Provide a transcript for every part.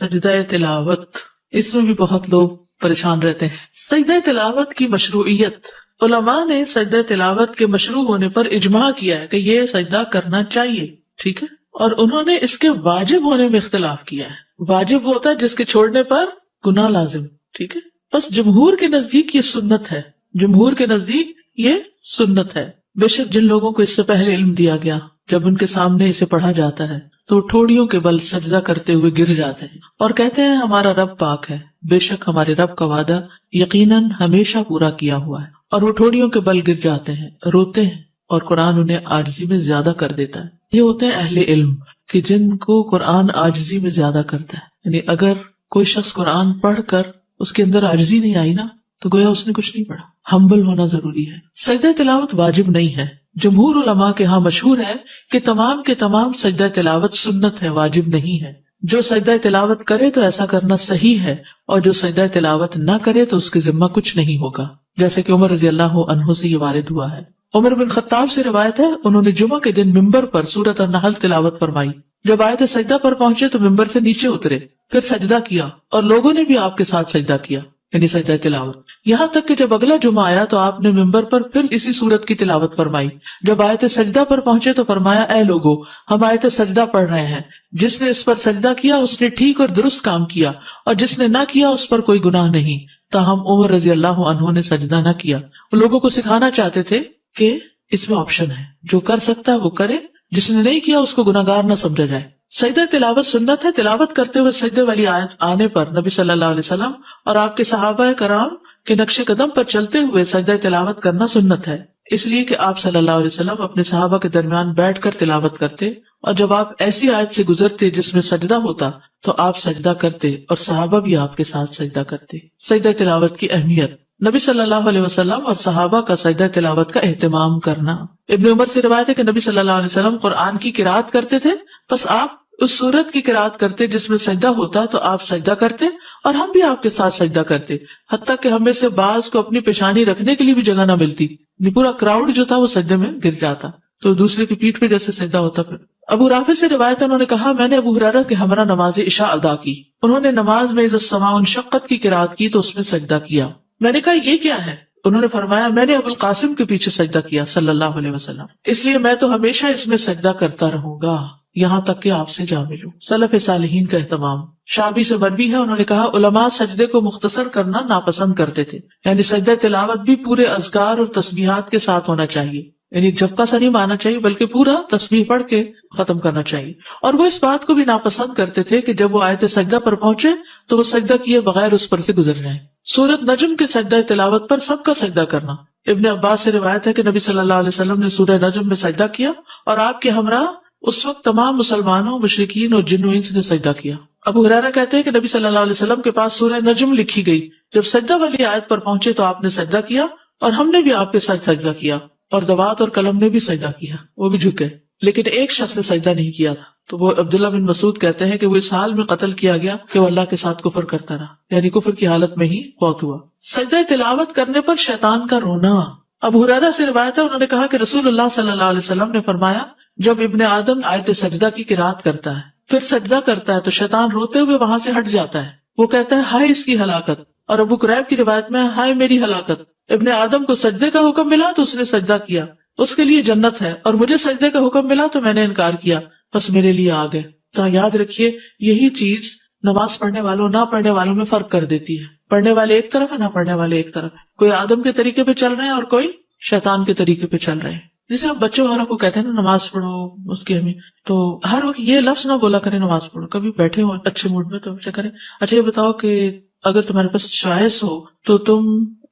سجدہ تلاوت، اس میں بھی بہت لوگ پریشان رہتے ہیں. سجدہ تلاوت کی مشروعیت، علماء نے سجدہ تلاوت کے مشروع ہونے پر اجماع کیا ہے کہ یہ سجدہ کرنا چاہیے، ٹھیک ہے، اور انہوں نے اس کے واجب ہونے میں اختلاف کیا ہے. واجب وہ ہوتا ہے جس کے چھوڑنے پر گناہ لازم، ٹھیک ہے. بس جمہور کے نزدیک یہ سنت ہے، جمہور کے نزدیک یہ سنت ہے. بے شک جن لوگوں کو اس سے پہلے علم دیا گیا، جب ان کے سامنے اسے پڑھا جاتا ہے تو ٹھوڑیوں کے بل سجدہ کرتے ہوئے گر جاتے ہیں اور کہتے ہیں ہمارا رب پاک ہے، بے شک ہمارے رب کا وعدہ یقیناً ہمیشہ پورا کیا ہوا ہے. اور وہ ٹھوڑیوں کے بل گر جاتے ہیں، روتے ہیں، اور قرآن انہیں عاجزی میں زیادہ کر دیتا ہے. یہ ہوتے ہیں اہل علم کہ جن کو قرآن عاجزی میں زیادہ کرتا ہے. یعنی اگر کوئی شخص قرآن پڑھ کر اس کے اندر عاجزی نہیں آئی نا تو گویا اس نے کچھ نہیں پڑھا. ہمبل ہونا ضروری ہے. سجدہ تلاوت واجب نہیں ہے. جمہور علماء کے ہاں مشہور ہے کہ تمام کے تمام سجدہ تلاوت سنت ہے، واجب نہیں ہے. جو سجدہ تلاوت کرے تو ایسا کرنا صحیح ہے، اور جو سجدہ تلاوت نہ کرے تو اس کے ذمہ کچھ نہیں ہوگا، جیسے کہ عمر رضی اللہ عنہ سے یہ وارد ہوا ہے. عمر بن خطاب سے روایت ہے، انہوں نے جمعہ کے دن ممبر پر سورۃ النحل تلاوت فرمائی. جب آیت سجدہ پر پہنچے تو ممبر سے نیچے اترے، پھر سجدہ کیا، اور لوگوں نے بھی آپ کے ساتھ سجدہ کیا، یعنی سجدہ تلاوت. یہاں تک کہ جب اگلا جمعہ آیا تو آپ نے ممبر پر پھر اسی سورت کی تلاوت فرمائی. جب آیت سجدہ پر پہنچے تو فرمایا، اے لوگو، ہم آیت سجدہ پڑھ رہے ہیں، جس نے اس پر سجدہ کیا اس نے ٹھیک اور درست کام کیا، اور جس نے نہ کیا اس پر کوئی گناہ نہیں. تاہم عمر رضی اللہ عنہ نے سجدہ نہ کیا. وہ لوگوں کو سکھانا چاہتے تھے کہ اس میں آپشن ہے، جو کر سکتا ہے وہ کرے، جس نے نہیں کیا اس کو گناہگار نہ سمجھا جائے. سجدہ تلاوت سنت ہے. تلاوت کرتے ہوئے سجدے والی آیت آنے پر نبی صلی اللہ علیہ وسلم اور آپ کے صحابہ کرام کے نقش قدم پر چلتے ہوئے سجدہ تلاوت کرنا سنت ہے، اس لیے کہ آپ صلی اللہ علیہ وسلم اپنے صحابہ کے درمیان بیٹھ کر تلاوت کرتے، اور جب آپ ایسی آیت سے گزرتے جس میں سجدہ ہوتا تو آپ سجدہ کرتے اور صحابہ بھی آپ کے ساتھ سجدہ کرتے. سجدہ تلاوت کی اہمیت، نبی صلی اللہ علیہ وسلم اور صحابہ کا سجدہ تلاوت کا اہتمام کرنا. ابن عمر سے روایت ہے کہ نبی صلی اللہ علیہ وسلم قرآن کی قرات کرتے تھے، بس آپ اس سورت کی قرات کرتے جس میں سجدہ ہوتا تو آپ سجدہ کرتے اور ہم بھی آپ کے ساتھ سجدہ کرتے، حتیٰ کہ ہمیں سے بعض کو اپنی پیشانی رکھنے کے لیے بھی جگہ نہ ملتی. پورا کراؤڈ جو تھا وہ سجدے میں گر جاتا تو دوسرے کی پیٹھ پہ جیسے سجدہ ہوتا. پھر ابو رافع سے روایت ہے، انہوں نے کہا میں نے ابو ہریرہ کے ہمراہ نماز عشاء ادا کی. انہوں نے نماز میں اذا السماء انشقت کی قرات کی تو اس میں سجدہ کیا. میں نے کہا یہ کیا ہے؟ انہوں نے فرمایا میں نے ابو القاسم کے پیچھے سجدہ کیا صلی اللہ علیہ وسلم، اس لیے میں تو ہمیشہ اس میں سجدہ کرتا رہوں گا یہاں تک کہ آپ سے جا ملوں. سلف صالحین کا اہتمام. شعبی سے مروی ہے، انہوں نے کہا علماء سجدے کو مختصر کرنا ناپسند کرتے تھے، یعنی سجدہ تلاوت بھی پورے اذکار اور تسبیحات کے ساتھ ہونا چاہیے، یعنی جھپکا سا نہیں مارنا چاہیے بلکہ پورا تسبیح پڑھ کے ختم کرنا چاہیے. اور وہ اس بات کو بھی ناپسند کرتے تھے کہ جب وہ آیت سجدہ پر پہنچے تو وہ سجدہ کیے بغیر اس پر سے گزر جائیں. سورۃ نجم کے سجدہ تلاوت پر سب کا سجدہ کرنا. ابن عباس سے روایت ہے کہ نبی صلی اللہ علیہ وسلم نے سورہ نجم میں سجدہ کیا اور آپ کے ہمراہ اس وقت تمام مسلمانوں، مشرکین اور جن و انس نے سجدہ کیا. ابو ہریرہ کہتے ہیں کہ نبی صلی اللہ علیہ وسلم کے پاس سورہ نجم لکھی گئی، جب سجدہ والی آیت پر پہنچے تو آپ نے سجدہ کیا اور ہم نے بھی آپ کے ساتھ سجدہ کیا، اور دوات اور قلم نے بھی سجدہ کیا، وہ بھی جھکے، لیکن ایک شخص نے سجدہ نہیں کیا تھا. تو وہ عبداللہ بن مسعود کہتے ہیں کہ وہ اس حال میں قتل کیا گیا کہ وہ اللہ کے ساتھ کفر کرتا رہا، یعنی کفر کی حالت میں ہی فوت ہوا. سجدہ تلاوت کرنے پر شیطان کا رونا. ابو ہریرہ سے روایت ہے، انہوں نے کہا کہ رسول اللہ صلی اللہ علیہ وسلم نے فرمایا جب ابن آدم آیت سجدہ کی قرات کرتا ہے پھر سجدہ کرتا ہے تو شیطان روتے ہوئے وہاں سے ہٹ جاتا ہے. وہ کہتا ہے ہائے اس کی ہلاکت. اور ابو قریب کی روایت میں ہائے میری ہلاکت. ابن آدم کو سجدے کا حکم ملا تو اس نے سجدہ کیا، اس کے لیے جنت ہے، اور مجھے سجدے کا حکم ملا تو میں نے انکار کیا، بس میرے لیے آ گئے. تو یاد رکھیے یہی چیز نماز پڑھنے والوں نہ پڑھنے والوں میں فرق کر دیتی ہے. پڑھنے والے ایک طرف ہے، نہ پڑھنے والے ایک طرف ہے. کوئی آدم کے طریقے پہ چل رہے ہیں اور کوئی شیطان کے طریقے پہ چل رہے ہیں. جسے آپ بچوں والوں کو کہتے ہیں نا نماز پڑھو، اس کی ہمیں تو ہر وقت یہ لفظ نہ بولا کریں نماز پڑھو. کبھی بیٹھے ہو اچھے موڈ میں تو کریں اچھا یہ بتاؤ کہ اگر تمہارے پاس چوائس ہو تو تم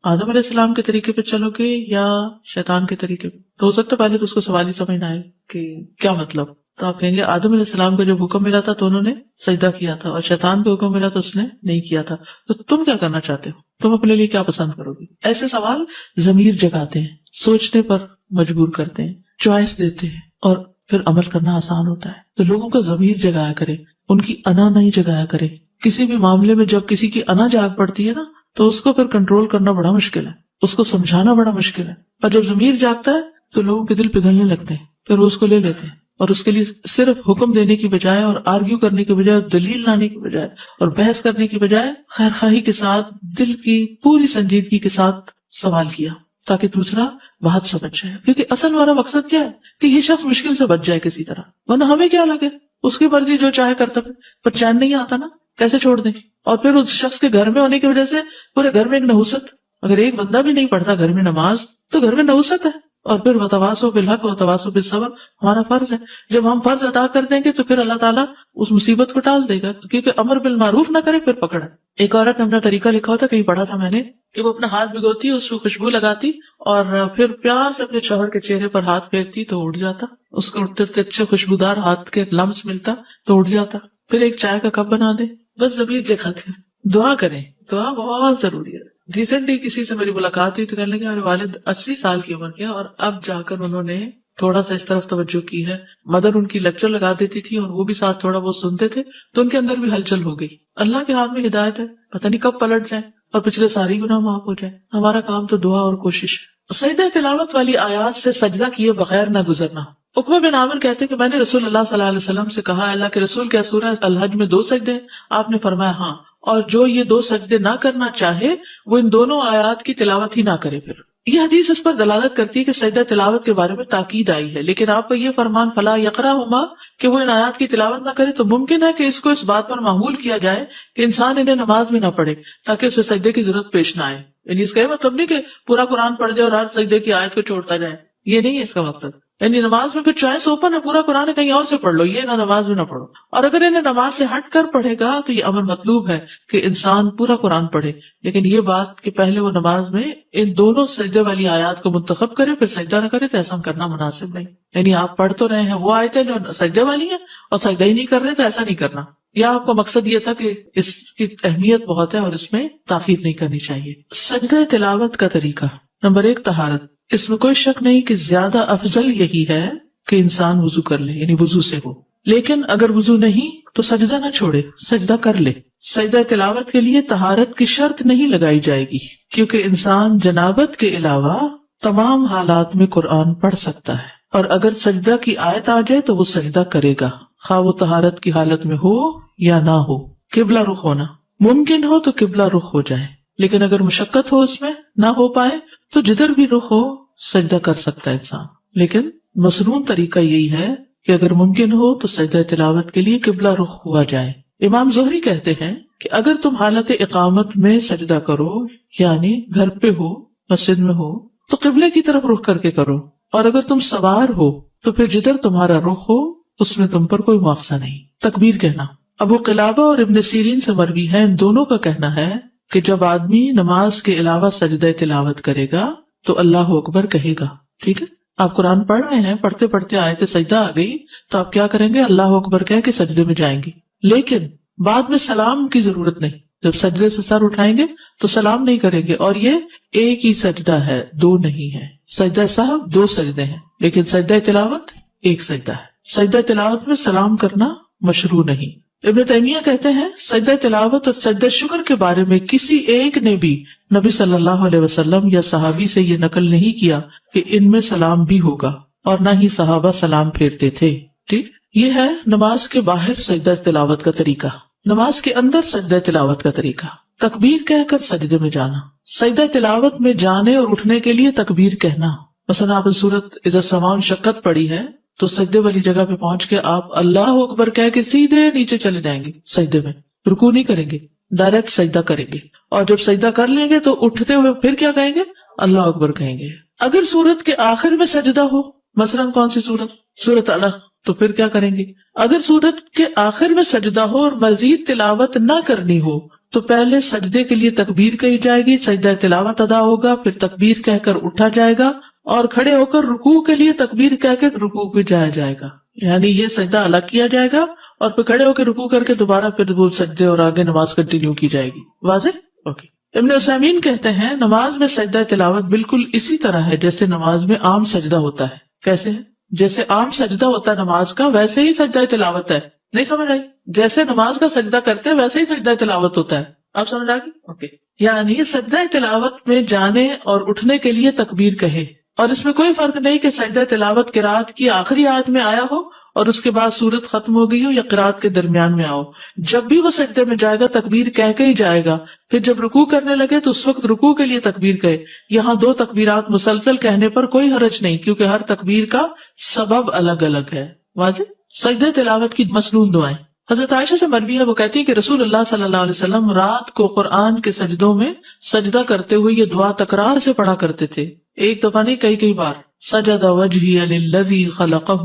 آدم علیہ السلام کے طریقے پہ چلو گے یا شیطان کے طریقے پہ؟ تو ہو سکتا ہے پہلے تو اس کو سوال ہی سمجھ نہ آئے کہ کیا مطلب. تو آپ کہیں گے آدم علیہ السلام کا جب حکم ملا تھا تو انہوں نے سجدہ کیا تھا، اور شیطان کا حکم ملا تو اس نے نہیں کیا تھا. تو تم کیا کرنا چاہتے ہو؟ تم اپنے لیے کیا پسند کرو گے؟ ایسے سوال ضمیر جگاتے ہیں، سوچنے پر مجبور کرتے ہیں، چوائس دیتے ہیں، اور پھر عمل کرنا آسان ہوتا ہے. تو لوگوں کا ضمیر جگایا کرے، ان کی انا نہیں جگایا کرے. کسی بھی معاملے میں جب کسی کی انا جاگ پڑتی ہے نا تو اس کو پھر کنٹرول کرنا بڑا مشکل ہے، اس کو سمجھانا بڑا مشکل ہے. اور جب ضمیر جاگتا ہے تو لوگوں کے دل پگھلنے لگتے ہیں، پھر وہ اس کو لے لیتے ہیں. اور اس کے لیے صرف حکم دینے کی بجائے اور آرگیو کرنے کی بجائے اور دلیل لانے کی بجائے اور بحث کرنے کی بجائے خیر خواہی کے ساتھ دل کی پوری سنجیدگی کے ساتھ سوال کیا تاکہ دوسرا بات سمجھ جائے. کیونکہ اصل ہمارا مقصد کیا ہے کہ یہ شخص مشکل سے بچ جائے کسی طرح, ورنہ ہمیں کیا لگے اس کی مرضی جو چاہے کرتا ہے, پر چین نہیں آتا نا, کیسے چھوڑ دیں. اور پھر اس شخص کے گھر میں ہونے کی وجہ سے پورے گھر میں ایک نحوست, اگر ایک بندہ بھی نہیں پڑھتا گھر میں نماز تو گھر میں نحوست ہے. اور پھر وتواصوا بالحق وتواصوا بالصبر ہمارا فرض ہے. جب ہم فرض ادا کر دیں گے تو پھر اللہ تعالیٰ اس مصیبت کو ٹال دے گا, کیونکہ امر بالمعروف نہ کرے پھر پکڑ. ایک عورت نے اپنا طریقہ لکھا ہوتا, کہیں پڑھا تھا میں نے, کہ وہ اپنا ہاتھ بھگوتی, اس کو خوشبو لگاتی اور پھر پیار سے اپنے شوہر کے چہرے پر ہاتھ پھیرتی تو اٹھ جاتا, اس کو اٹھتے اٹھتے اچھے خوشبودار ہاتھ کے لمس ملتا تو اٹھ جاتا. پھر ایک چائے کا کپ بنا دے, بس ضمیر جگاتے. دعا کریں, دعا بہت ضروری ہے. ریسنٹلی کسی سے میری ملاقات ہوئی تو کہنے لگے میرے والد 80 سال کی عمر کے اور اب جا کر انہوں نے تھوڑا سا اس طرف توجہ کی ہے. مدر ان کی لیکچر لگا دیتی تھی اور وہ بھی ساتھ تھوڑا بہت سنتے تھے, تو ان کے اندر بھی ہلچل ہو گئی. اللہ کے ہاتھ میں ہدایت ہے, پتہ نہیں کب پلٹ جائے اور پچھلے ساری گناہ معاف ہو جائے. ہمارا کام تو دعا اور کوشش. سجدہ تلاوت والی آیات سے سجدہ کیے بغیر نہ گزرنا. عقبہ بن عامر کہتے کہ میں نے رسول اللہ صلی اللہ علیہ وسلم سے کہا, اللہ کے رسول کیا سورہ الحج میں 2 سجدے ہیں؟ آپ نے فرمایا ہاں, اور جو یہ 2 سجدے نہ کرنا چاہے وہ ان دونوں آیات کی تلاوت ہی نہ کرے. پھر یہ حدیث اس پر دلالت کرتی ہے کہ سجدہ تلاوت کے بارے میں تاکید آئی ہے, لیکن آپ کا یہ فرمان فلا یقرأہما کہ وہ ان آیات کی تلاوت نہ کرے, تو ممکن ہے کہ اس کو اس بات پر معمول کیا جائے کہ انسان انہیں نماز میں نہ پڑھے تاکہ اسے سجدے کی ضرورت پیش نہ آئے. یعنی اس کا مطلب نہیں کہ پورا قرآن پڑھ جائے اور ہر سجدے کی آیت کو چھوڑتا جائے, یہ نہیں ہے اس کا مقصد. یعنی نماز میں پھر چوائس اوپن ہے, پورا قرآن کہیں اور سے پڑھ لو, یہ نہ نماز میں نہ پڑھو. اور اگر انہیں نماز سے ہٹ کر پڑھے گا تو یہ امر مطلوب ہے کہ انسان پورا قرآن پڑھے, لیکن یہ بات کہ پہلے وہ نماز میں ان دونوں سجدے والی آیات کو منتخب کرے پھر سجدہ نہ کرے, تو ایسا کرنا مناسب نہیں. یعنی آپ پڑھ تو رہے ہیں وہ آیتیں جو سجدے والی ہیں اور سجدہ ہی نہیں کر رہے, تو ایسا نہیں کرنا. یا آپ کا مقصد یہ تھا کہ اس کی اہمیت بہت ہے اور اس میں تاخیر نہیں کرنی چاہیے. سجدہ تلاوت کا طریقہ. نمبر 1 طہارت. اس میں کوئی شک نہیں کہ زیادہ افضل یہی ہے کہ انسان وضو کر لے, یعنی وضو سے ہو. لیکن اگر وضو نہیں تو سجدہ نہ چھوڑے, سجدہ کر لے. سجدہ تلاوت کے لیے طہارت کی شرط نہیں لگائی جائے گی, کیونکہ انسان جنابت کے علاوہ تمام حالات میں قرآن پڑھ سکتا ہے, اور اگر سجدہ کی آیت آ جائے تو وہ سجدہ کرے گا, خواہ وہ طہارت کی حالت میں ہو یا نہ ہو. قبلہ رخ ہونا ممکن ہو تو قبلہ رخ ہو جائے, لیکن اگر مشقت ہو اس میں نہ ہو پائے تو جدھر بھی رخ ہو سجدہ کر سکتا ہے انسان. لیکن مسنون طریقہ یہی ہے کہ اگر ممکن ہو تو سجدہ تلاوت کے لیے قبلہ رخ ہوا جائے. امام زہری کہتے ہیں کہ اگر تم حالت اقامت میں سجدہ کرو, یعنی گھر پہ ہو, مسجد میں ہو, تو قبلے کی طرف رخ کر کے کرو, اور اگر تم سوار ہو تو پھر جدھر تمہارا رخ ہو اس میں تم پر کوئی مواخذہ نہیں. تکبیر کہنا. ابو قلابہ اور ابن سیرین سے مروی ہے, ان دونوں کا کہنا ہے کہ جب آدمی نماز کے علاوہ سجدہ تلاوت کرے گا تو اللہ اکبر کہے گا. ٹھیک ہے, آپ قرآن پڑھ رہے ہیں, پڑھتے پڑھتے آیت سجدہ آ گئی تو آپ کیا کریں گے, اللہ اکبر کہہ کے سجدے میں جائیں گے. لیکن بعد میں سلام کی ضرورت نہیں. جب سجدے سے سر اٹھائیں گے تو سلام نہیں کریں گے, اور یہ ایک ہی سجدہ ہے, 2 نہیں ہے. سجدہ صاحب 2 سجدے ہیں, لیکن سجدہ تلاوت 1 سجدہ ہے. سجدہ تلاوت میں سلام کرنا مشروع نہیں. ابن تیمیہ کہتے ہیں سجدہ تلاوت اور سجدہ شکر کے بارے میں کسی ایک نے بھی نبی صلی اللہ علیہ وسلم یا صحابی سے یہ نقل نہیں کیا کہ ان میں سلام بھی ہوگا, اور نہ ہی صحابہ سلام پھیرتے تھے. ٹھیک, یہ ہے نماز کے باہر سجدہ تلاوت کا طریقہ. نماز کے اندر سجدہ تلاوت کا طریقہ. تکبیر کہہ کر سجدے میں جانا. سجدہ تلاوت میں جانے اور اٹھنے کے لیے تکبیر کہنا. مثلا آپ سورت اذا السماء انشقت پڑھی ہے تو سجدے والی جگہ پہ پہنچ کے آپ اللہ اکبر کہہ کے سیدھے نیچے چلے جائیں گے سجدے میں, رکوع نہیں کریں گے, ڈائریکٹ سجدہ کریں گے. اور جب سجدہ کر لیں گے تو اٹھتے ہوئے پھر کیا کہیں گے, اللہ اکبر کہیں گے. اگر سورت کے آخر میں سجدہ ہو, مثلاً کون سی سورت, سورت علق, تو پھر کیا کریں گے. اگر سورت کے آخر میں سجدہ ہو اور مزید تلاوت نہ کرنی ہو تو پہلے سجدے کے لیے تکبیر کہی جائے گی, سجدہ تلاوت ادا ہوگا, پھر تکبیر کہہ کر اٹھا جائے گا, اور کھڑے ہو کر رکوع کے لیے تکبیر کہہ کے رکوع پہ جایا جائے گا. یعنی یہ سجدہ الگ کیا جائے گا اور پھر کھڑے ہو کے رکوع کر کے دوبارہ پھر وہ سجدے اور آگے نماز کنٹینیو کی جائے گی. واضح؟ اوکے. ابن عثیمین کہتے ہیں نماز میں سجدہ تلاوت بالکل اسی طرح ہے جیسے نماز میں عام سجدہ ہوتا ہے. کیسے ہے؟ جیسے عام سجدہ ہوتا ہے نماز کا, ویسے ہی سجدہ تلاوت ہے. نہیں سمجھ آئی؟ جیسے نماز کا سجدہ کرتے ہیں ویسے ہی سجدہ تلاوت ہوتا ہے. آپ سمجھ آ گئی؟ اوکے. یعنی سجدہ تلاوت میں جانے اور اٹھنے کے لیے تکبیر کہے, اور اس میں کوئی فرق نہیں کہ سجدہ تلاوت قرات کی آخری آیت میں آیا ہو اور اس کے بعد سورت ختم ہو گئی ہو یا قرات کے درمیان میں آؤ، جب بھی وہ سجدے میں جائے گا تکبیر کہہ کے ہی جائے گا. پھر جب رکوع کرنے لگے تو اس وقت رکوع کے لیے تکبیر کہے. یہاں 2 تکبیرات مسلسل کہنے پر کوئی حرج نہیں، کیونکہ ہر تکبیر کا سبب الگ الگ ہے. واضح. سجدہ تلاوت کی مسنون دعائیں. حضرت عائشہ سے مروی ہے، وہ کہتی ہے کہ رسول اللہ صلی اللہ علیہ وسلم رات کو قرآن کے سجدوں میں سجدہ کرتے ہوئے یہ دعا تکرار سے پڑھا کرتے تھے، ایک دفعہ نہیں کئی بار. سجد وجہی للذی خلقہ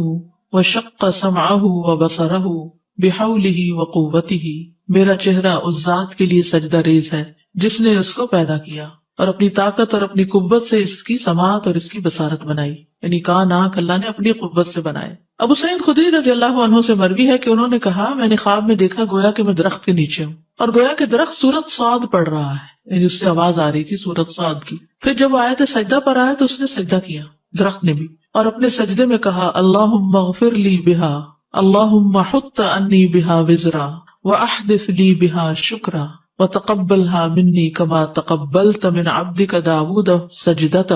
وشق سمعہ وبصرہ بحولہ وقوتہ، میرا چہرہ اس ذات کے لیے سجدہ ریز ہے جس نے اس کو پیدا کیا اور اپنی طاقت اور اپنی قوت سے اس کی سماعت اور اس کی بصارت بنائی، یعنی کان آنکھ اللہ نے اپنی قوت سے بنائے. ابو سعید خدری رضی اللہ عنہ سے مروی ہے کہ انہوں نے کہا میں نے خواب میں دیکھا گویا کہ میں درخت کے نیچے ہوں اور گویا کہ درخت سورت صاد پڑھ رہا ہے، یعنی اس سے آواز آ رہی تھی سورت صاد کی. پھر جب وہ آیت سجدہ پر آیا تو اس نے سجدہ کیا، درخت نے بھی، اور اپنے سجدے میں کہا اللہم اغفر لی بہا، اللہم حط انی بہا وزرا واحدث لی بہا شکرا وتقبلها منی کما تقبلت من عبدک داود سجدتہ.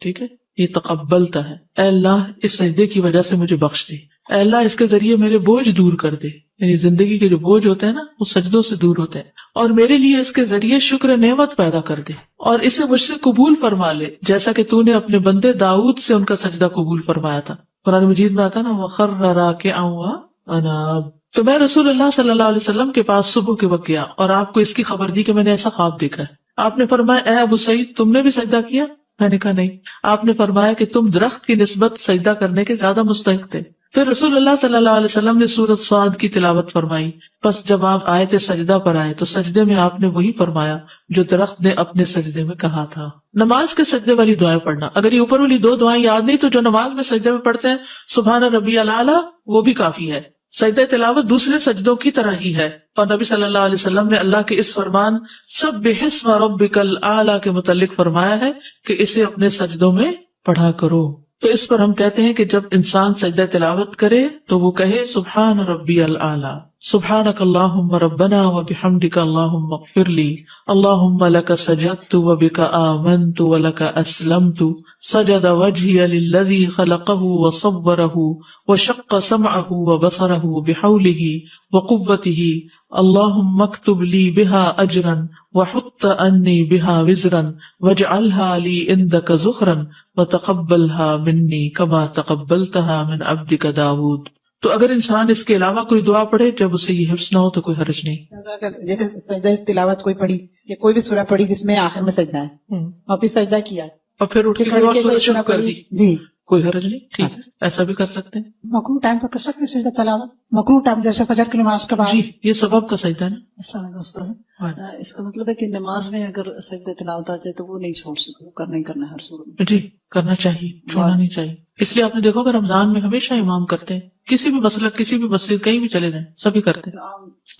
ٹھیک ہے، یہ تقبلتا ہے، اے اللہ اس سجدے کی وجہ سے مجھے بخش دے، اے اللہ اس کے ذریعے میرے بوجھ دور کر دے، یعنی زندگی کے جو بوجھ ہوتے ہیں نا وہ سجدوں سے دور ہوتے ہیں، اور میرے لیے اس کے ذریعے شکر نعمت پیدا کر دے اور اسے مجھ سے قبول فرما لے جیسا کہ تو نے اپنے بندے داؤد سے ان کا سجدہ قبول فرمایا تھا. قرآن مجید میں آتا نا وَخَرَّ رَاكِعًا وَأَنَابَ. تو میں رسول اللہ صلی اللہ علیہ وسلم کے پاس صبح کے وقت گیا اور آپ کو اس کی خبر دی کہ میں نے ایسا خواب دیکھا ہے. آپ نے فرمایا اے ابو سعید تم نے بھی سجدہ کیا؟ میں نے کہا نہیں. آپ نے فرمایا کہ تم درخت کی نسبت سجدہ کرنے کے زیادہ مستحق تھے. پھر رسول اللہ صلی اللہ علیہ وسلم نے سورۃ صاد کی تلاوت فرمائی. پس جب آپ آیت سجدہ پر آئے تو سجدے میں آپ نے وہی فرمایا جو درخت نے اپنے سجدے میں کہا تھا. نماز کے سجدے والی دعائیں پڑھنا، اگر یہ اوپر والی 2 دعائیں یاد نہیں تو جو نماز میں سجدے میں پڑھتے ہیں سبحان ربی الاعلی وہ بھی کافی ہے. سجدہ تلاوت دوسرے سجدوں کی طرح ہی ہے، اور نبی صلی اللہ علیہ وسلم نے اللہ کے اس فرمان سبح اسم ربک الاعلی کے متعلق فرمایا ہے کہ اسے اپنے سجدوں میں پڑھا کرو. تو اس پر ہم کہتے ہیں کہ جب انسان سجدہ تلاوت کرے تو وہ کہے سبحان ربی الاعلی، سبحانک اللہم ربنا وبحمدک اللہم اغفر لی، اللہم لک سجدت وبک آمنت ولک اسلمت، سجد وجہی للذی خلقہ وصورہ وشق سمعہ وبصرہ بحولہ وقوتہ، اللہم اکتب لی بہا اجرا وحط انی بہا وزرا واجعلہا لی عندک ذخرا وتقبلہا منی کما تقبلتہا من عبدک داود. تو اگر انسان اس کے علاوہ کوئی دعا پڑھے جب اسے یہ حفظ نہ ہو تو کوئی حرج نہیں. جیسے سجدہ تلاوت کوئی پڑھی یا کوئی بھی سورہ پڑھی جس میں آخر میں سجدہ ہے اور پھر سجدہ کیا اور پھر اٹھ کے اور سورہ شروع کر دی، جی کوئی حرج نہیں. ٹھیک ہے، ایسا بھی کر سکتے ہیں. مکروہ ٹائم پر کر سکتے ہیں سجدہ تلاوت، مکروہ ٹائم جیسے فجر کی نماز کے بعد. جی یہ سبب کا سجدہ ہے نا. السلام علیکم استاذ. اس کا مطلب ہے کہ نماز میں اگر سجدہ تلاوت آ جائے تو وہ نہیں چھوڑ سکتے، وہ کرنا ہی کرنا ہے ہر صورت میں. جی کرنا چاہیے، چھوڑنا نہیں چاہیے. اس لیے آپ نے دیکھو کہ رمضان میں ہمیشہ امام کرتے ہیں، کسی بھی مسلک کسی بھی مسجد کہیں بھی چلے جائیں سبھی کرتے ہیں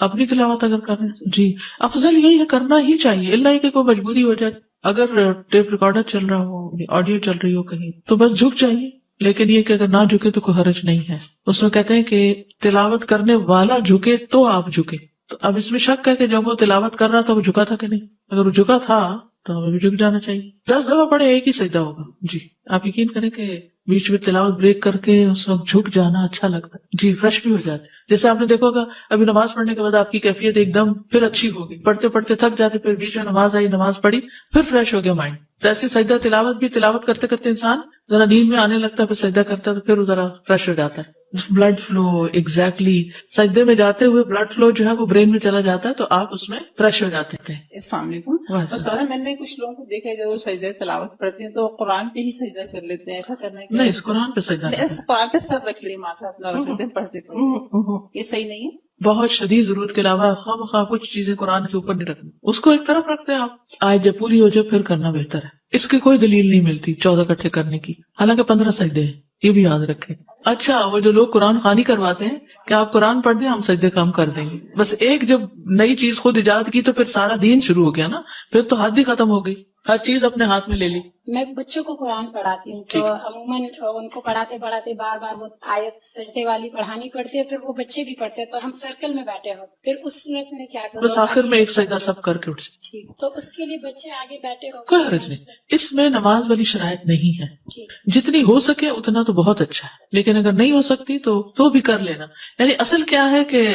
اپنی تلاوت اگر کر رہے ہیں. جی افضل یہی ہے، کرنا ہی چاہیے، اللہ کہ کوئی مجبوری ہو جائے. اگر ٹیپ ریکارڈر چل رہا ہو، آڈیو چل رہی ہو کہیں تو بس جھک جائیے، لیکن یہ کہ اگر نہ جھکے تو کوئی حرج نہیں ہے. اس میں کہتے ہیں کہ تلاوت کرنے والا جھکے تو آپ جھکے. تو اب اس میں شک ہے کہ جب وہ تلاوت کر رہا تھا وہ جھکا تھا کہ نہیں. اگر وہ جھکا تھا تو ہمیں بھی جھک جانا چاہیے. 10 دفعہ پڑھے ایک ہی سجدہ ہوگا. جی آپ یقین کریں کہ بیچ میں تلاوت بریک کر کے اس وقت جھک جانا اچھا لگتا ہے. جی فریش بھی ہو جاتے. جیسے آپ نے دیکھو گا ابھی نماز پڑھنے کے بعد آپ کی کیفیت ایک دم پھر اچھی ہوگی، پڑھتے پڑھتے تھک جاتے، پھر بیچ میں نماز آئی، نماز پڑھی، پھر فریش ہو گیا مائنڈ. تو ایسی سجدہ تلاوت بھی، تلاوت کرتے کرتے انسان ذرا نیند میں آنے لگتا ہے، پھر سجدہ کرتا ہے تو پھر ذرا فریش ہو جاتا ہے. بلڈ فلو ایگزیکٹلی سجدے میں جاتے ہوئے بلڈ فلو جو ہے وہ برین میں چلا جاتا ہے تو آپ اس میں فریش ہو جاتے تھے. السلام علیکم استاد. میں نے کچھ لوگوں کو دیکھا جب وہ سجدہ تلاوت پڑھتے ہیں تو قرآن پہ ہی سجدہ کر لیتے ہیں، ایسا کرنا ہے نہیں، اس قرآن پہ سجدہ قرآن پہ سر رکھ لیے، ماتھا اپنا رکھ لیتے ہیں پڑھتے پڑھتے، یہ صحیح نہیں ہے. بہت شدید ضرورت کے علاوہ خواہ مخواہ کچھ چیزیں قرآن کے اوپر نہیں رکھنی، اس کو ایک طرف رکھتے ہیں آپ. آج جب پوری ہو جائے پھر کرنا بہتر ہے. اس کی کوئی دلیل نہیں ملتی 14 اکٹھے کرنے کی، حالانکہ 15 سجدے ہیں، یہ بھی یاد رکھیں. اچھا وہ جو لوگ قرآن خوانی کرواتے ہیں کہ آپ قرآن پڑھ دیں ہم سجدے کم کر دیں گے، بس ایک جب نئی چیز خود ایجاد کی تو پھر سارا دین شروع ہو گیا نا، پھر تو حد ہی ختم ہو گئی. ہر چیز اپنے ہاتھ میں لے لی. میں بچوں کو قرآن پڑھاتی ہوں تو عموماً ان کو پڑھاتے پڑھاتے بار بار وہ آیت سجدے والی پڑھانی پڑتی ہے، پھر وہ بچے بھی پڑھتے ہیں تو ہم سرکل میں بیٹھے ہو، پھر اس صورت میں کیا کروں؟ بس آخر میں ایک سجدہ سب کر کے اٹھ جائے. ٹھیک، تو اس کے لیے بچے آگے بیٹھے ہو کوئی حرج نہیں، اس میں نماز والی شرائط نہیں ہے. ٹھیک. جتنی ہو سکے اتنا تو بہت اچھا ہے، لیکن اگر نہیں ہو سکتی تو بھی کر لینا. یعنی اصل کیا ہے کہ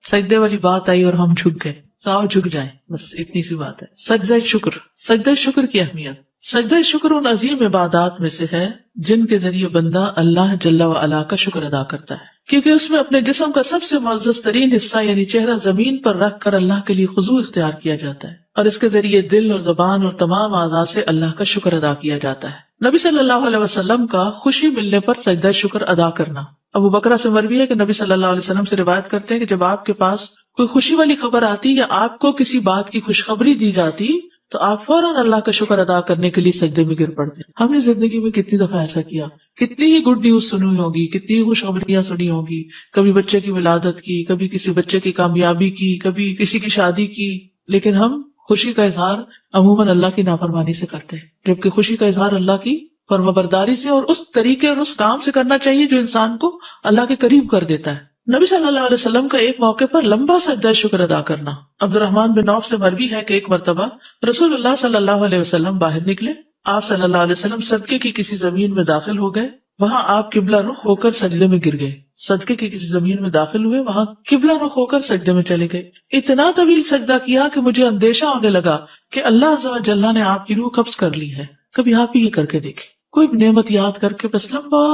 سجدے والی بات آئی اور ہم جھک گئے تو آؤ جھک جائیں، بس اتنی سی بات ہے. سجدہ شکر، سجدہ شکر کی اہمیت. سجدہ شکر ان عظیم عبادات میں سے ہے جن کے ذریعے بندہ اللہ جل و علا کا شکر ادا کرتا ہے، کیونکہ اس میں اپنے جسم کا سب سے معزز ترین حصہ یعنی چہرہ زمین پر رکھ کر اللہ کے لیے خضوع اختیار کیا جاتا ہے، اور اس کے ذریعے دل اور زبان اور تمام اعضاء سے اللہ کا شکر ادا کیا جاتا ہے. نبی صلی اللہ علیہ وسلم کا خوشی ملنے پر سجدہ شکر ادا کرنا. ابو بکرہ سے مروی ہے کہ نبی صلی اللہ علیہ وسلم سے روایت کرتے ہیں کہ جب آپ کے پاس کوئی خوشی والی خبر آتی یا آپ کو کسی بات کی خوشخبری دی جاتی تو آپ فوراً اللہ کا شکر ادا کرنے کے لیے سجدے میں گر پڑتے. ہم نے زندگی میں کتنی دفعہ ایسا کیا، کتنی ہی گڈ نیوز سنی ہوگی، کتنی ہی خوشخبریاں سنی ہوگی، کبھی بچے کی ولادت کی، کبھی کسی بچے کی کامیابی کی، کبھی کسی کی شادی کی، لیکن ہم خوشی کا اظہار عموماً اللہ کی نافرمانی سے کرتے ہیں، جبکہ خوشی کا اظہار اللہ کی فرمانبرداری سے اور اس طریقے اور اس کام سے کرنا چاہیے جو انسان کو اللہ کے قریب کر دیتا ہے. نبی صلی اللہ علیہ وسلم کا ایک موقع پر لمبا سجدہ شکر ادا کرنا. عبد الرحمن بن عوف سے مروی ہے کہ ایک مرتبہ رسول اللہ صلی اللہ علیہ وسلم باہر نکلے. آپ صلی اللہ علیہ وسلم صدقے کی کسی زمین میں داخل ہو گئے، وہاں آپ قبلہ رخ ہو کر سجدے میں گر گئے. صدقے کی کسی زمین میں داخل ہوئے، وہاں قبلہ رخ ہو کر سجدے میں چلے گئے. اتنا طویل سجدہ کیا کہ مجھے اندیشہ ہونے لگا کہ اللہ عز و جل نے آپ کی روح قبض کر لی ہے. کبھی آپ ہی یہ کر کے دیکھیں، کوئی نعمت یاد کر کے بس لمبا،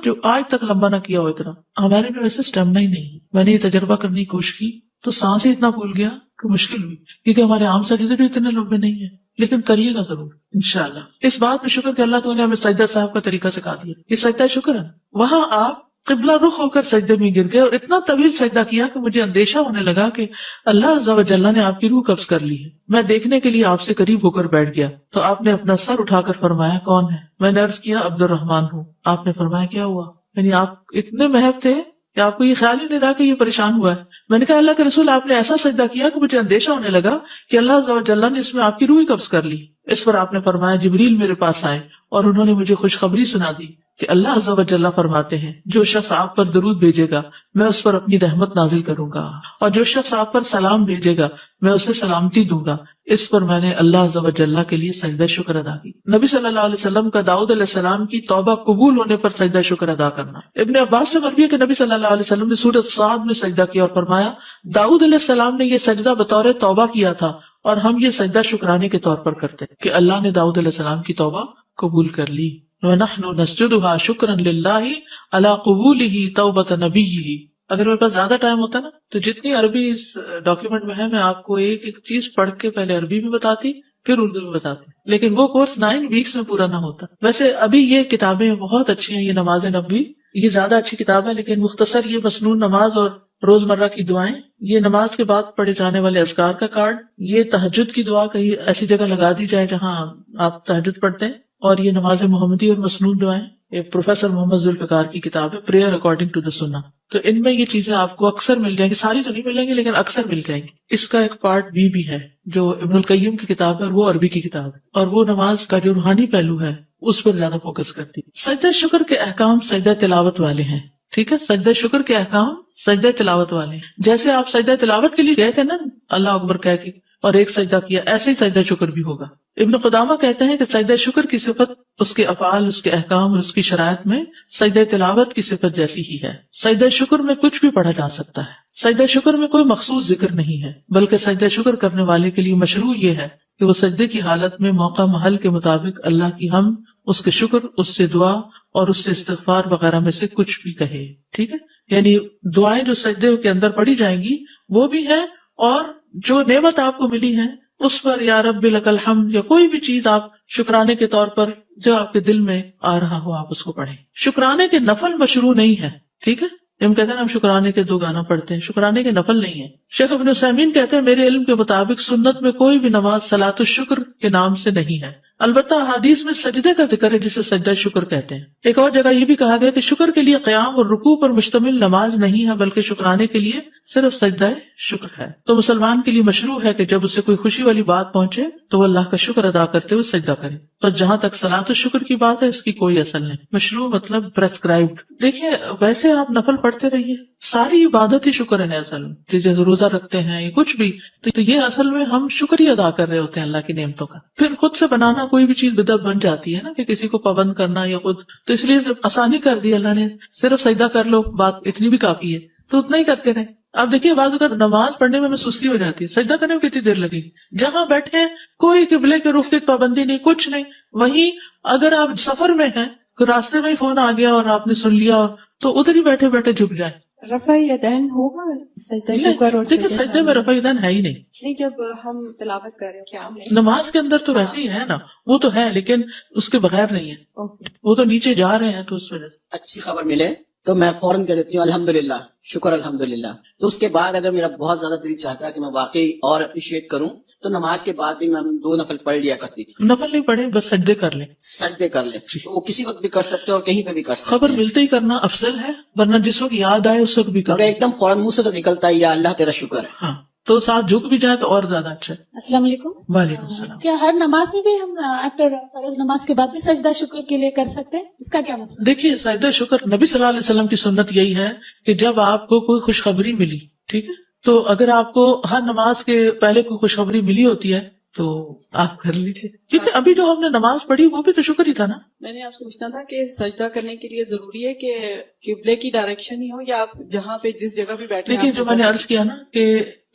جو آج تک لمبا نہ کیا ہو اتنا. ہمارے میں ویسے اسٹیمنا ہی نہیں. میں نے یہ تجربہ کرنے کی کوشش کی تو سانس ہی اتنا بھول گیا کہ مشکل ہوئی، کیونکہ ہمارے عام سجدے بھی اتنے لمبے نہیں ہیں. لیکن کریے گا ضرور انشاءاللہ. اس بات میں شکر کہ اللہ تعالیٰ نے ہمیں سجدہ صاحب کا طریقہ سکھا دیا، یہ سجدہ شکر ہے. وہاں آپ قبلہ رخ ہو کر سجدے میں گر گئے اور اتنا طویل سجدہ کیا کہ مجھے اندیشہ ہونے لگا کہ اللہ عز و جل نے آپ کی روح قبض کر لی ہے. میں دیکھنے کے لیے آپ سے قریب ہو کر بیٹھ گیا تو آپ نے اپنا سر اٹھا کر فرمایا کون ہے؟ میں نے عرض کیا عبد الرحمن ہوں. آپ نے فرمایا کیا ہوا؟ یعنی آپ اتنے محب تھے کہ آپ کو یہ خیال ہی نہیں رہا کہ یہ پریشان ہوا ہے. میں نے کہا اللہ کے رسول آپ نے ایسا سجدہ کیا کہ مجھے اندیشہ ہونے لگا کہ اللہ عز و جل نے اس میں آپ کی روح قبض کر لی. اس پر آپ نے فرمایا جبریل میرے پاس آئے اور انہوں نے مجھے خوشخبری سنا دی کہ اللہ عز و جل فرماتے ہیں جو شخص آپ پر درود بھیجے گا میں اس پر اپنی رحمت نازل کروں گا، اور جو شخص آپ پر سلام بھیجے گا میں اسے سلامتی دوں گا. اس پر میں نے اللہ عز و جل کے لیے سجدہ شکر ادا کی. نبی صلی اللہ علیہ وسلم کا داؤد علیہ السلام کی توبہ قبول ہونے پر سجدہ شکر ادا کرنا. ابن عباس سے مروی ہے کہ نبی صلی اللہ علیہ وسلم نے سورۃ صاد میں سجدہ کیا اور فرمایا داؤد علیہ السلام نے یہ سجدہ بطور توبہ کیا تھا اور ہم یہ سجدہ شکرانے کے طور پر کرتے ہیں کہ اللہ نے داؤد علیہ السلام کی توبہ قبول کر لی. وَنَحْنُ نَسْجُدُهَا شُكْرًا لِلَّهِ عَلَى قُبُولِهِ تَوْبَةَ نَبِيِّهِ. اگر میرے پاس زیادہ ٹائم ہوتا نا تو جتنی عربی اس ڈاکیومنٹ میں ہے میں آپ کو ایک ایک چیز پڑھ کے پہلے عربی میں بتاتی پھر اردو میں بتاتی، لیکن وہ کورس 9 ویکس میں پورا نہ ہوتا. ویسے ابھی یہ کتابیں بہت اچھی ہیں، یہ نماز نبوی یہ زیادہ اچھی کتاب ہے، لیکن مختصر یہ مسنون نماز اور روزمرہ کی دعائیں، یہ نماز کے بعد پڑھے جانے والے اذکار کا کارڈ، یہ تہجد کی دعا کہیں ایسی جگہ لگا دی جائے جہاں آپ تہجد پڑھتے ہیں، اور یہ نماز محمدی اور مسنون دعائیں. ایک پروفیسر محمد ذوالفقار کی کتاب ہے پریئر اکارڈنگ ٹو دا سنہ. تو ان میں یہ چیزیں آپ کو اکثر مل جائیں گی، ساری تو نہیں ملیں گی لیکن اکثر مل جائیں گی. اس کا ایک پارٹ بھی ہے جو ابن القیم کی کتاب ہے اور وہ عربی کی کتاب ہے، اور وہ نماز کا جو روحانی پہلو ہے اس پر زیادہ فوکس کرتی. سجدہ شکر کے احکام سجدہ تلاوت والے ہیں. ٹھیک ہے، سجدہ شکر کے احکام سجدہ تلاوت والے ہیں. جیسے آپ سجدہ تلاوت کے لیے گئے تھے نا اللہ اکبر کہہ کے اور ایک سجدہ کیا، ایسے ہی سجدہ شکر بھی ہوگا. ابن قدامہ کہتے ہیں کہ سجدہ شکر کی صفت اس کے افعال، اس کے احکام اور اس کی شرائط میں سجدہ تلاوت کی صفت جیسی ہی ہے. سجدہ شکر میں کچھ بھی پڑھا جا سکتا ہے. سجدہ شکر میں کوئی مخصوص ذکر نہیں ہے، بلکہ سجدہ شکر کرنے والے کے لیے مشروع یہ ہے کہ وہ سجدے کی حالت میں موقع محل کے مطابق اللہ کی حمد، اس کے شکر، اس سے دعا اور اس سے استغفار وغیرہ میں سے کچھ بھی کہے. ٹھیک ہے، یعنی دعائیں جو سجدے کے اندر پڑھی جائیں گی وہ بھی ہیں، اور جو نعمت آپ کو ملی ہے اس پر یا رب لک الحمد یا کوئی بھی چیز آپ شکرانے کے طور پر جو آپ کے دل میں آ رہا ہو آپ اس کو پڑھیں. شکرانے کے نفل مشروع نہیں ہے. ٹھیک ہے، ہم کہتے ہیں ہم شکرانے کے 2 گانا پڑھتے ہیں، شکرانے کے نفل نہیں ہے. شیخ ابن عثیمین کہتے ہیں میرے علم کے مطابق سنت میں کوئی بھی نماز صلاۃ الشکر کے نام سے نہیں ہے، البتہ حدیث میں سجدے کا ذکر ہے جسے سجدہ شکر کہتے ہیں۔ ایک اور جگہ یہ بھی کہا گیا کہ شکر کے لیے قیام اور رکوع پر مشتمل نماز نہیں ہے بلکہ شکرانے کے لیے صرف سجدہ شکر ہے۔ تو مسلمان کے لیے مشروع ہے کہ جب اسے کوئی خوشی والی بات پہنچے تو وہ اللہ کا شکر ادا کرتے ہوئے سجدہ کرے، بس جہاں تک صلاۃ الشکر کی بات ہے اس کی کوئی اصل نہیں۔ مشروع مطلب پرسکرائبڈ۔ دیکھیے ویسے آپ نفل پڑھتے رہیے، ساری عبادت ہی شکر ہے اصل میں، جیسے روزہ رکھتے ہیں یا کچھ بھی، تو یہ اصل میں ہم شکر ہی ادا کر رہے ہوتے ہیں اللہ کی نعمتوں کا۔ پھر خود سے بنانا کوئی بھی چیز بدعت بن جاتی ہے نا، کہ کسی کو پابند کرنا یا خود، تو اس لیے آسانی کر دی اللہ نے، صرف سجدہ کر لو، بات اتنی بھی کافی ہے، تو اتنا ہی کرتے رہے۔ اب دیکھیے بعض اوقات نماز پڑھنے میں سستی ہو جاتی ہے، سجدہ کرنے میں کتنی دیر لگے گی، جہاں بیٹھے ہیں کوئی قبلے کے رخ کی پابندی نہیں، کچھ نہیں۔ وہیں اگر آپ سفر میں ہیں، راستے میں ہی فون آ گیا اور آپ نے سن لیا تو ادھر ہی بیٹھے بیٹھے جھک جائیں۔ رفع یدین ہوگا سجدہ شکر اور دیکھیے سجدے میں رفع یدین ہے ہی نہیں، نہیں جب ہم تلاوت کر رہے ہیں کیا ہے نماز کے اندر تو ویسے ہی ہے نا، وہ تو ہے لیکن اس کے بغیر نہیں ہے، وہ تو نیچے جا رہے ہیں تو اس وجہ سے۔ اچھی خبر ملے تو میں فوراً کہہ دیتی ہوں الحمدللہ، شکر الحمدللہ۔ تو اس کے بعد اگر میرا بہت زیادہ دل چاہتا ہے کہ میں واقعی اور اپریشیٹ کروں تو نماز کے بعد بھی میں 2 نفل پڑھ لیا کرتی تھی۔ نفل نہیں پڑھے، بس سجدے کر لیں، سجدے کر لیں، تو وہ کسی وقت بھی کر سکتے اور کہیں پہ بھی کر سکتے خبر ہیں۔ ملتے ہی کرنا افضل ہے، ورنہ جس وقت یاد آئے اس وقت بھی اگر کریں۔ ایک دم فوراً منہ سے تو نکلتا ہی یا اللہ تیرا شکر ہے۔ ہاں تو ساتھ جھک بھی جائے تو اور زیادہ اچھا ہے۔ السلام علیکم۔ وعلیکم السلام۔ کیا ہر نماز میں بھی ہم آفٹر فرض نماز کے بعد بھی سجدہ شکر کے لیے کر سکتے ہیں؟ اس کا کیا مسئلہ؟ دیکھیے سجدہ شکر نبی صلی اللہ علیہ وسلم کی سنت یہی ہے کہ جب آپ کو کوئی خوشخبری ملی، ٹھیک ہے، تو اگر آپ کو ہر نماز کے پہلے کوئی خوشخبری ملی ہوتی ہے تو آپ کر لیجیے، کیونکہ ابھی جو ہم نے نماز پڑھی وہ بھی تو شکر ہی تھا نا۔ میں نے آپ سے پوچھنا تھا کہ سجدہ کرنے کے لیے ضروری ہے کہ قبلے کی ڈائریکشن ہی ہو یا آپ جہاں پہ جس جگہ بھی بیٹھے ہیں؟ دیکھیے جو میں نے عرض کیا نا کہ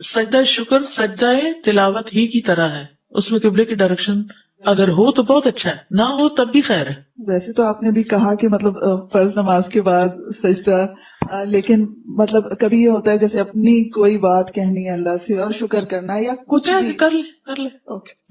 سجدہ شکر سجدہ تلاوت ہی کی طرح ہے، اس میں قبلے کی ڈائریکشن اگر ہو تو بہت اچھا ہے، نہ ہو تب بھی خیر ہے۔ ویسے تو آپ نے بھی کہا کہ مطلب فرض نماز کے بعد سجدہ، لیکن مطلب کبھی یہ ہوتا ہے جیسے اپنی کوئی بات کہنی ہے اللہ سے اور شکر کرنا ہے یا کچھ بھی، کر لے۔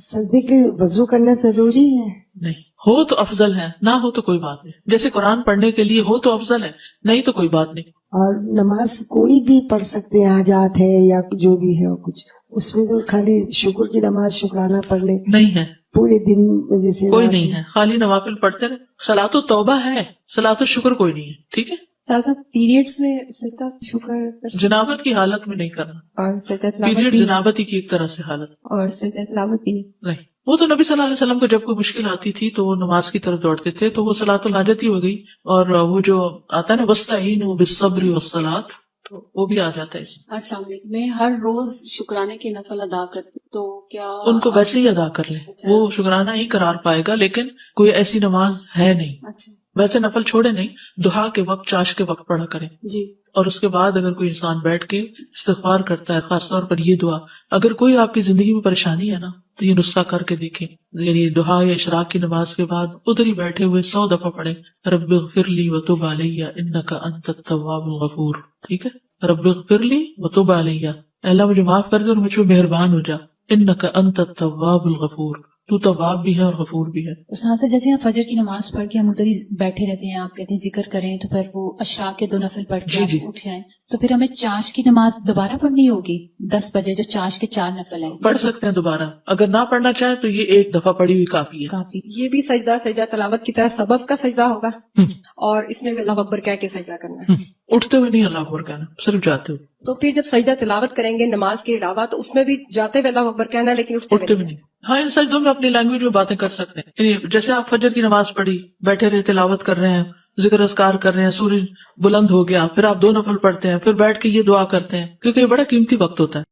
سجدے کے وضو کرنا ضروری ہے؟ نہیں ہو تو افضل ہے، نہ ہو تو کوئی بات نہیں، جیسے قرآن پڑھنے کے لیے ہو تو افضل ہے، نہیں تو کوئی بات نہیں۔ اور نماز کوئی بھی پڑھ سکتے ہیں، حاجات ہے یا جو بھی ہے کچھ، اس میں تو خالی شکر کی نماز شکرانہ پڑھ لے نہیں ہے، پورے دن جیسے کوئی نہیں ہے، خالی نوافل پڑھتے رہے، صلاۃ التوبہ ہے، صلاۃ الشکر کوئی نہیں ہے، ٹھیک ہے۔ پیریڈز میں سجدہ شکر کر سکتے جنابت کی حالت میں نہیں کرنا، اور سجدہ تلاوت پیریڈ بھی جنابت ہی کی ایک طرح سے حالت اور سجدہ تلاوت بھی نہیں۔ وہ تو نبی صلی اللہ علیہ وسلم کو جب کوئی مشکل آتی تھی تو وہ نماز کی طرف دوڑتے تھے، تو وہ صلاۃ الحاجت ہی ہو گئی، اور وہ جو آتا ہے نا وَاسْتَعِینُوا بِالصَّبْرِ وَالصَّلَاةِ، تو وہ بھی آ جاتا ہے اس میں۔ السلام علیکم۔ میں ہر روز شکرانے کے نفل ادا کرتی تو کیا ان کو ویسے ہی ادا کر لیں، اچھا۔ وہ شکرانہ ہی قرار پائے گا، لیکن کوئی ایسی نماز ہے نہیں، اچھا ویسے نفل چھوڑے نہیں، دہا کے وقت چاش کے وقت پڑھا کریں، جی۔ اور اس کے بعد اگر کوئی انسان بیٹھ کے استغفار کرتا ہے، خاص طور پر یہ دعا، اگر کوئی آپ کی زندگی میں پریشانی ہے نا تو یہ نسخہ کر کے دیکھیں، یعنی دعا یا اشراق کی نماز کے بعد ادھر ہی بیٹھے ہوئے 100 دفعہ پڑھیں رب اغفر لی وتب علی انک انت التواب الغفور، ٹھیک ہے، رب اغفر لی وتب علی، اللہ مجھے معاف کر دے اور مجھ پہ مہربان ہو جا، انک انت التواب الغفور، تو تواب بھی ہے اور غفور بھی ہے۔ ساتھ جیسے ہم فجر کی نماز پڑھ کے ہم ادھر ہی بیٹھے رہتے ہیں، آپ کہتے ہیں ذکر کریں، تو پھر وہ عشاء کے 2 نفل پڑھ کے جی۔ آپ اٹھ جائیں، تو پھر ہمیں چاش کی نماز دوبارہ پڑھنی ہوگی 10 بجے جو چاش کے 4 نفل ہیں؟ پڑھ سکتے ہیں دوبارہ، اگر نہ پڑھنا چاہے تو یہ ایک دفعہ پڑھی ہوئی کافی ہے۔ کافی۔ یہ بھی سجدہ تلاوت کی طرح سبب کا سجدہ ہوگا، اور اس میں اللہ اکبر کہہ کے سجدہ کرنا ہے، اٹھتے ہوئے نہیں اللہ اکبر کہنا، صرف جاتے ہوئے۔ تو پھر جب سجدہ تلاوت کریں گے نماز کے علاوہ تو اس میں بھی جاتے ہوئے اللہ اکبر کہنا ہے، لیکن اٹھتے اٹھتے ہوئے نہیں۔ ہاں ان سجدوں میں اپنی لینگویج میں باتیں کر سکتے ہیں، یعنی جیسے آپ فجر کی نماز پڑھی، بیٹھے رہے تلاوت کر رہے ہیں، ذکر اذکار کر رہے ہیں، سورج بلند ہو گیا، پھر آپ 2 نفل پڑھتے ہیں، پھر بیٹھ کے یہ دعا کرتے ہیں، کیونکہ یہ بڑا قیمتی وقت ہوتا ہے۔